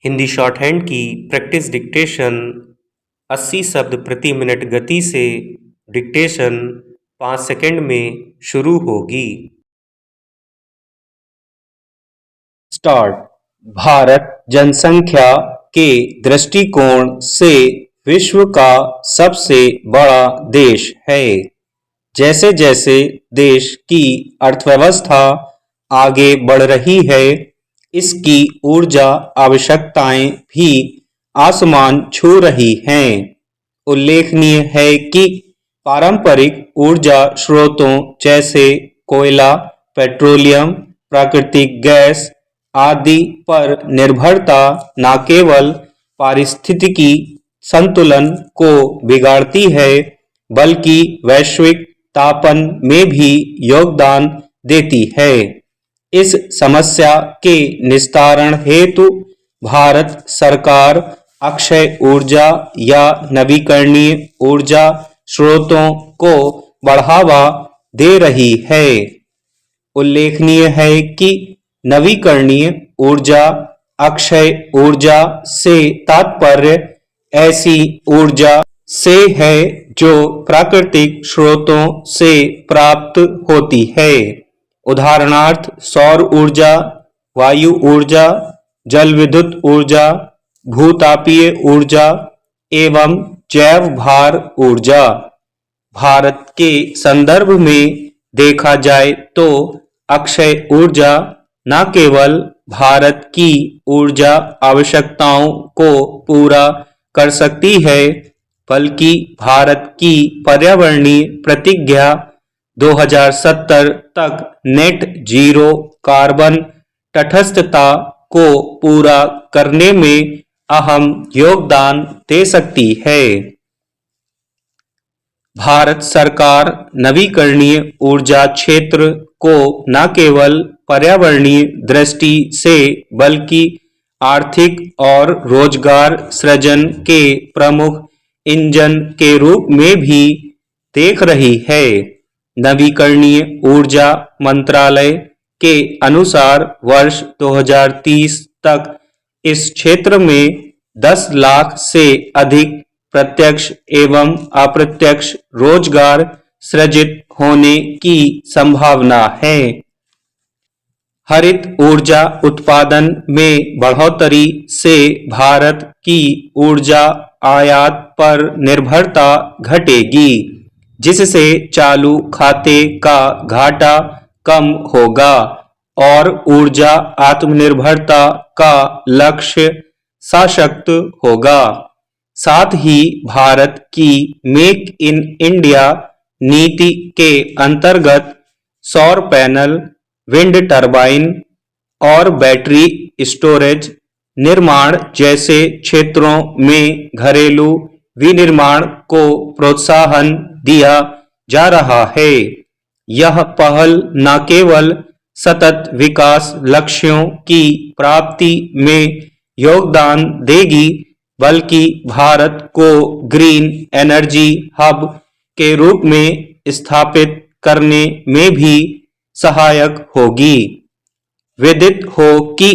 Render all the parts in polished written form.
Hindi short hand की practice dictation 80 शब्द प्रति मिनट गति से डिक्टेशन 5 सेकंड में शुरू होगी। स्टार्ट। भारत जनसंख्या के दृष्टिकोण से विश्व का सबसे बड़ा देश है। जैसे जैसे देश की अर्थव्यवस्था आगे बढ़ रही है, इसकी ऊर्जा आवश्यकताएं भी आसमान छू रही हैं। उल्लेखनीय है कि पारंपरिक ऊर्जा स्रोतों जैसे कोयला, पेट्रोलियम, प्राकृतिक गैस आदि पर निर्भरता न केवल पारिस्थितिकी संतुलन को बिगाड़ती है, बल्कि वैश्विक तापन में भी योगदान देती है। इस समस्या के निस्तारण हेतु भारत सरकार अक्षय ऊर्जा या नवीकरणीय ऊर्जा स्रोतों को बढ़ावा दे रही है। उल्लेखनीय है कि नवीकरणीय ऊर्जा, अक्षय ऊर्जा से तात्पर्य ऐसी ऊर्जा से है जो प्राकृतिक स्रोतों से प्राप्त होती है। उदाहरणार्थ सौर ऊर्जा, वायु ऊर्जा, जल विद्युत ऊर्जा, भूतापीय ऊर्जा एवं जैव भार ऊर्जा। भारत के संदर्भ में देखा जाए तो अक्षय ऊर्जा न केवल भारत की ऊर्जा आवश्यकताओं को पूरा कर सकती है, बल्कि भारत की पर्यावरणीय प्रतिज्ञा 2070 तक नेट जीरो कार्बन तटस्थता को पूरा करने में अहम योगदान दे सकती है। भारत सरकार नवीकरणीय ऊर्जा क्षेत्र को न केवल पर्यावरणीय दृष्टि से बल्कि आर्थिक और रोजगार सृजन के प्रमुख इंजन के रूप में भी देख रही है। नवीकरणीय ऊर्जा मंत्रालय के अनुसार वर्ष 2030 तक इस क्षेत्र में 10 लाख से अधिक प्रत्यक्ष एवं अप्रत्यक्ष रोजगार सृजित होने की संभावना है। हरित ऊर्जा उत्पादन में बढ़ोतरी से भारत की ऊर्जा आयात पर निर्भरता घटेगी, जिससे चालू खाते का घाटा कम होगा और ऊर्जा आत्मनिर्भरता का लक्ष्य सशक्त होगा। साथ ही भारत की मेक इन इंडिया नीति के अंतर्गत सौर पैनल, विंड टरबाइन और बैटरी स्टोरेज निर्माण जैसे क्षेत्रों में घरेलू विनिर्माण को प्रोत्साहन दिया जा रहा है। यह पहल न केवल सतत विकास लक्ष्यों की प्राप्ति में योगदान देगी, बल्कि भारत को ग्रीन एनर्जी हब के रूप में स्थापित करने में भी सहायक होगी। विदित हो कि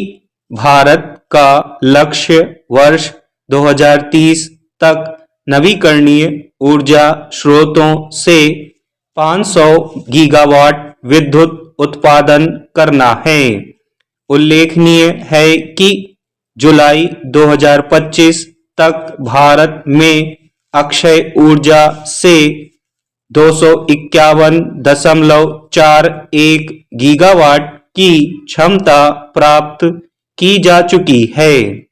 भारत का लक्ष्य वर्ष 2030 तक नवीकरणीय ऊर्जा स्रोतों से 500 गीगावाट विद्युत उत्पादन करना है। उल्लेखनीय है कि जुलाई 2025 तक भारत में अक्षय ऊर्जा से 251.41 गीगावाट की क्षमता प्राप्त की जा चुकी है।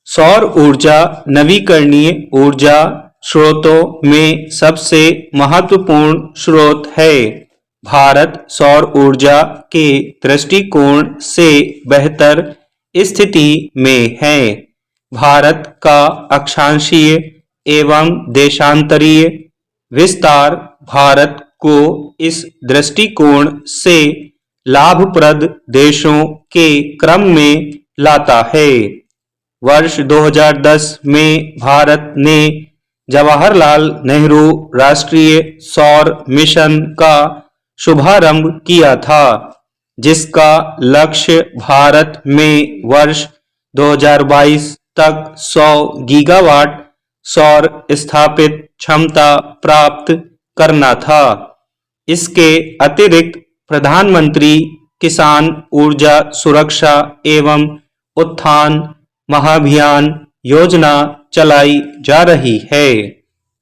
सौर ऊर्जा नवीकरणीय ऊर्जा स्रोतों में सबसे महत्वपूर्ण स्रोत है। भारत सौर ऊर्जा के दृष्टिकोण से बेहतर स्थिति में है। भारत का अक्षांशीय एवं देशांतरीय विस्तार भारत को इस दृष्टिकोण से लाभप्रद देशों के क्रम में लाता है। वर्ष 2010 में भारत ने जवाहरलाल नेहरू राष्ट्रीय सौर मिशन का शुभारंभ किया था। जिसका लक्ष्य भारत में वर्ष 2022 तक 100 गीगावाट सौर स्थापित क्षमता प्राप्त करना था। इसके अतिरिक्त प्रधानमंत्री किसान ऊर्जा सुरक्षा एवं उत्थान महाभियान योजना चलाई जा रही है।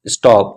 स्टॉप।